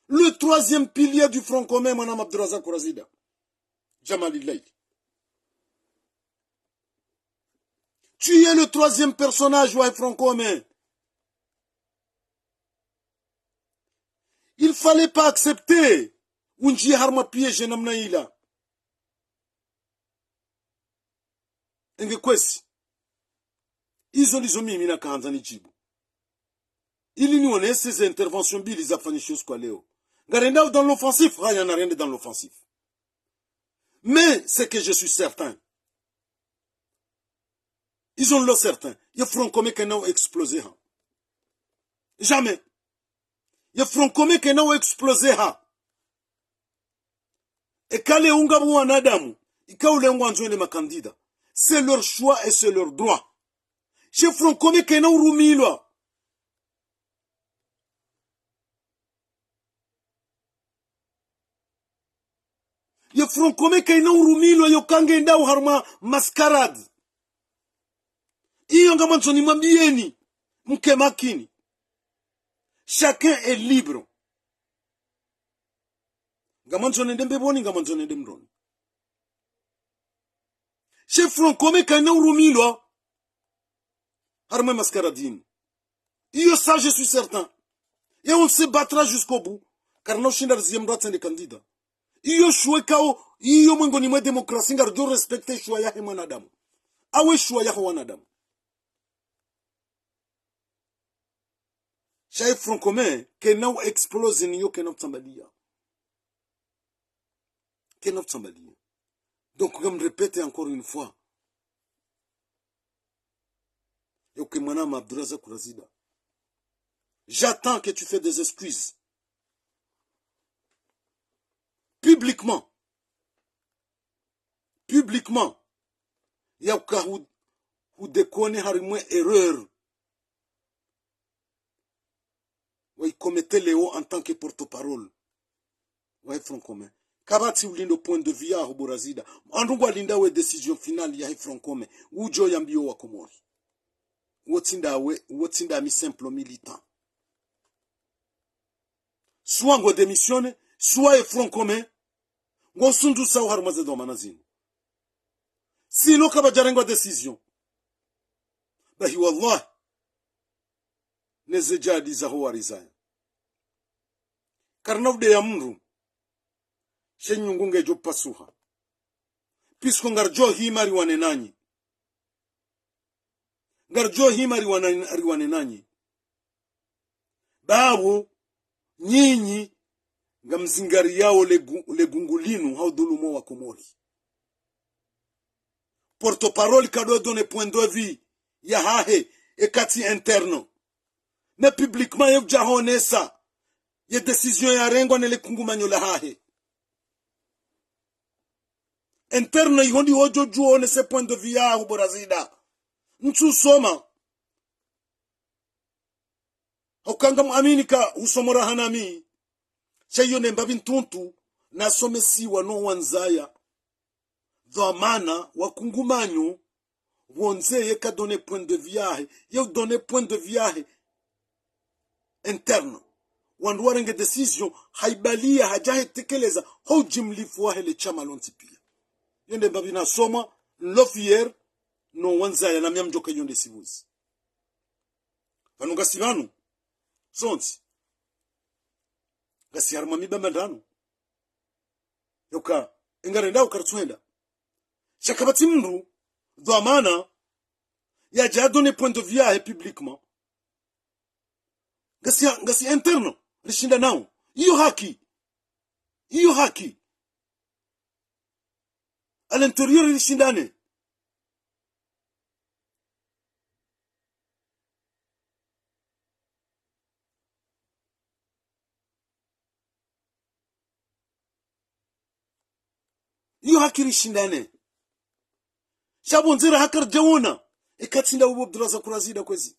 S1: Le troisième pilier du Front commun, Madame Abdurazak Razida. Jamal Ilayli. Tu es le troisième personnage du Front commun. Il fallait pas accepter. Unji harma piège namna ila. Enge kwesi. Izo mimi na kaanza nijibu. Ili nione ces interventions bili za fanyishos kwa leo. Garenda dans l'offensif, rien n'a rien dans l'offensif. Mais c'est que je suis certain. Ils ont le certain. Ils feront comme qu'ils n'ont explosé. Jamais. Ils feront comme qu'ils n'ont explosé. Et quand les Ungabu en Adam, et quand les Ungabu ma candidats, c'est leur choix et c'est leur droit. Ils feront comme qu'ils n'ont roumi là. Ils feront comme qu'ils n'ont roumi là. Ils kangenda ou harma mascarade. Iyo ngamanzo ni mambieni mke makini. Chacun est libre. Ngamanzo nende mbeboni, ngamanzo nende mroni. Chef Front comme kana urumilwa harma mascaradine. Iyo ça je suis certain. Et on se battra jusqu'au bout. Car nous shinda ziembrata ne candidat. Iyo shwe kao, iyo mwengo ni mwe demokrasi ngar do respecte shwa ya mwanadamu. Awe shwa ya wanadamu. Chef Front commun que nous explose ni yo que nous tambalia. Que nous tambalia. Donc comme répète encore une fois. Yo que Madame Abdurazak Razida. J'attends que tu fais des excuses. Publiquement. Publiquement. Ya ka ou déconne harimwe erreur. Oui, commettez Léo en tant que porte-parole. Oui, Front commun. Kabati ulindo point de vue ya Huburazida. Andungwa linda we décision finale ya Front commun. Ujo yambio wa Komori. Wotinda mi simple militant. Soit ngo démissionne, soit e Front commun. Ngo sundu sa harmaze do manazino. Sino kabajarengo décision. Bahi wallah. Nezejadi za huwarizaya. Karnavde ya mru. Shenyungunge jo pasuha. Pisko ngarjo himari wanenanyi. Ngarjo himari wanenanyi. Babu, nyinyi, ngamzingari yao legungulinu haudulumo wa Komori. Porte-parole kado donne point de vue. Ya hahe, ekati interno. Ne publiquement yek jahone sa. Ye décision ya rengo ne le kungumanyo la hahe. Interne yihondi ojo juo ne se point de vue ya Huburazida. Nchu soma. Hokangam aminika usomora hanami. Cheyo ne mbabin tuntu na somesi wa no wanzaya. Dhamana wa kungumanyo wonze ye ka donne point de vue yahe. Ye donne point de vue yahe. Interne. Wanduwarenge decision haibalia hajahe tekeleza hojimlifu wa hele chama lonti pia. Yonde mbabina soma lofier no wanzaya na miamjoka yonde sibuzi. Vanu gasivanu sonti gasi harma miba mandano yoka ingarenda ukartuenda shakabati mru dhamana ya jadone point de vue publiquement gasi interno rishinda nao iyo haki à l'intérieur rishindane. Iyo haki rishindane. Shabonzera hakar jawona ikatsinda ubo Abdurazak Razida kwezi.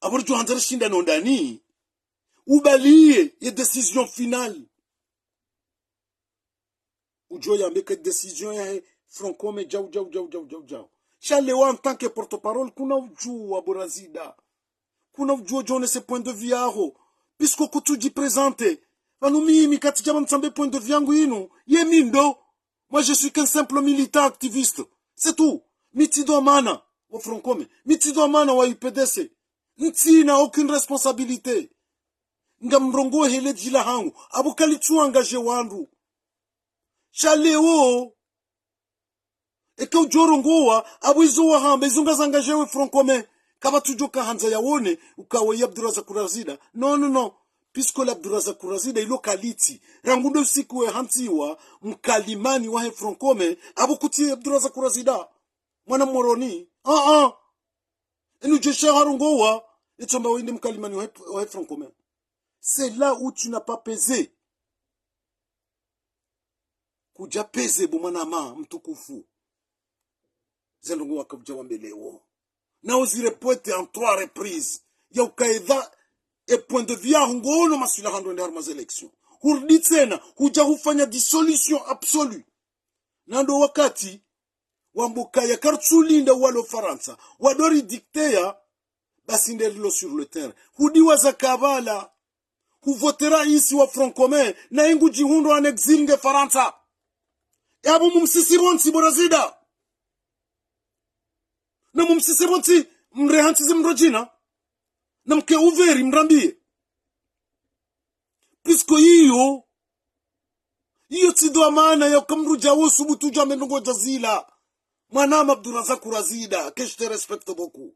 S1: Aburjo hanzara shinda nondani ubalie ye décision finale ujo yambe que décision ya Francome jau chalewa en tant que porte-parole kuna ujua borazida kuna ujua jone se point de vue aho puisque kutuji présente vanu mimi kati jama nsambe point de vue yangu inu ye mindo moi je suis qu'un simple militant activiste c'est tout mitido mana wa Francome mitido mana wa UPDC ntina aucune responsabilité ngamrongo hele jila hangu abukali tu engagé wandu chaleo eke ujorongoa abuizo wa hamba izunga zangajewe Francome kaba tujoka hanza yaone ukawe Abdulrazak Kurazida no puisque l'Abdulrazak Kurazida ilo kaliti rangundo siku we hantiwa mkalimani wa Francome abukuti Abdulrazak Kurazida mwana moroni enu jesha harongoa etomba wende mkalimani wa Francome. C'est là où tu n'as pas pesé kuja peze bumanama mtukufu zelungu wakabuja wambelewo na ozire poete en 3 reprises ya ukaedha e point de vue ngono masula hando ndar ma élection hurdi tena huja hufanya dissolution absolue nando wakati wambuka ya kartsulinda walo Faransa wadori dictea basi ndelilo sur le terrain hudi wazakabala huvotera isi wa Francome na ingu jihundo an exil nge Faransa yabo mumsisironsi borazida na mumsisironsi mrehantize mrojina na mke uveri mrambie puisque hiyo tido maana ya kamruja wosu butuja menongo jazila mwanama Abdulrazak Kurazida que je te respecte beaucoup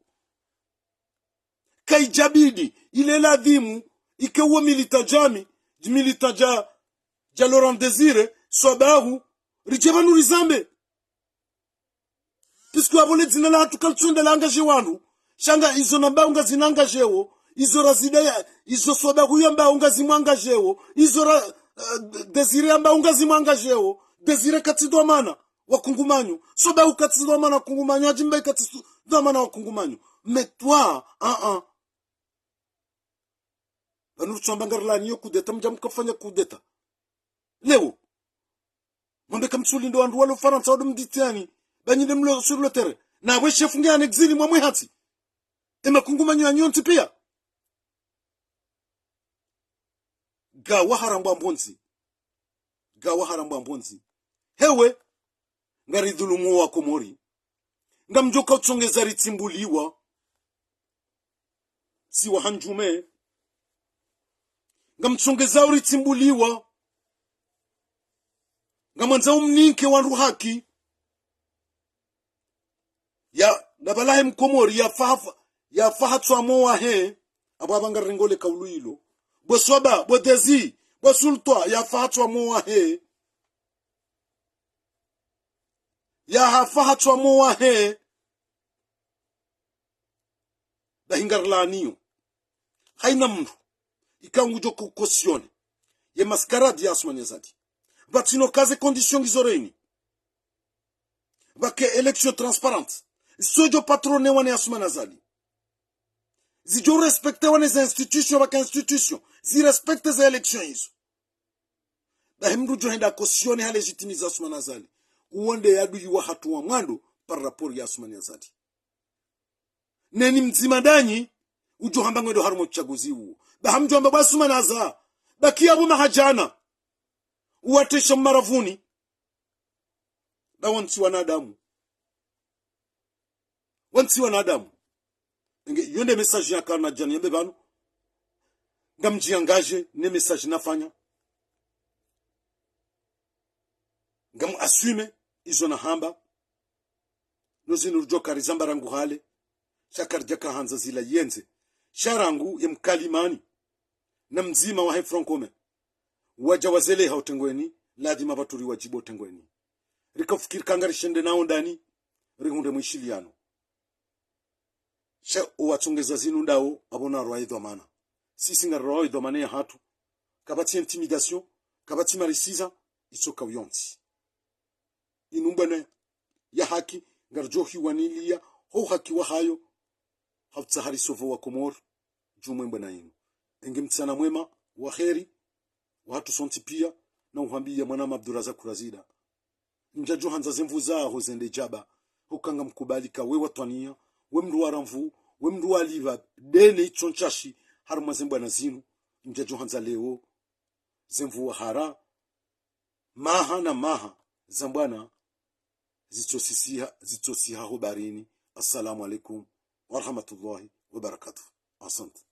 S1: kai jabidi ile ladhimu ikewa milita ja Laurent Désiré sobahu rijebanu rizambe puisque abone zina la tukaltsonda la engagé wandu shanga izo namba unga zinangajewo izo razida izo sobahu yamba unga zimwangajewo izo Désiré yamba unga zimwangajewo Désiré katido mana wakungumanyu sobahu katido mana kungumanyu ajimbe katido mana wakungumanyu mais toi Banur chambanga rlani yo kudeta mjam kafanya kudeta leo mwambe kamsuli ndo andu walo Faransa wado mditiani banyide mlo sur le terrain na we chef ngia en exil mwa hati ema kungumanyo anyonti pia gawa harambwa mbonzi hewe ngari dhulumu wa Komori ngamjoka utsongeza ritimbuliwa si wa hanjume ngamtsongeza uritimbuliwa ngamanza umninke wandu haki ya nabalahe mkomori ya fahatwa moa he ababanga ringole kauluilo boswaba bodezi bosultwa ya fahatwa moa he ya fahatwa moa he bahingarlaniyo haina mndu ikangu joko kosione ye mascarade ya Asmani Azali batino kaze condition gizoreni bake election transparente sojo patrone wane Asmani Azali zijo respecte wane za institution bake institution zi respecte za election hizo bahimru jo henda kosione ha legitimize Asmani Azali uonde yadu yuwa hatu wa mwando par rapport ya Asmani Azali neni mzimadanyi ujo hamba ngwedo harumo chaguzi huo bahamjo amba Asmani Azali baki abo mahajana uwatesha maravuni wansi wanadamu yonde message ya kana jani yambe banu ngamjiangaje ne message nafanya ngam assume izo na hamba nozino rujoka rizamba rangu hale shakarjaka hanza zila yenze sharangu ya mkalimani na mzima wa Francome waja wazele hautengweni lazima baturi wajibo tengweni rikafikiri kangari shende nao ndani rihunde mwishiliano sha uwatongeza zinu ndao abona roaidho mana sisi nga roaidho mana ya hatu kabati intimidation kabati marisiza isoka uyonti inumbane ya haki ngarjohi wanilia ho haki wa hayo hautsahari sovo wa Komor jumwe mbana inu enge mtsana mwema wa kheri watu sonti pia na uhambia mwana Abdurazak Razida njajo hanza zemvu zaho zende jaba hukanga mkubalika we watwania we mndu waramvu we mndu waliva dene ichonchashi haruma zembu na zinu njajo hanza leo zemvu hara maha na maha zambwana zitosiha barini. Assalamu alaikum wa rahmatullahi wa barakatuh. Asante.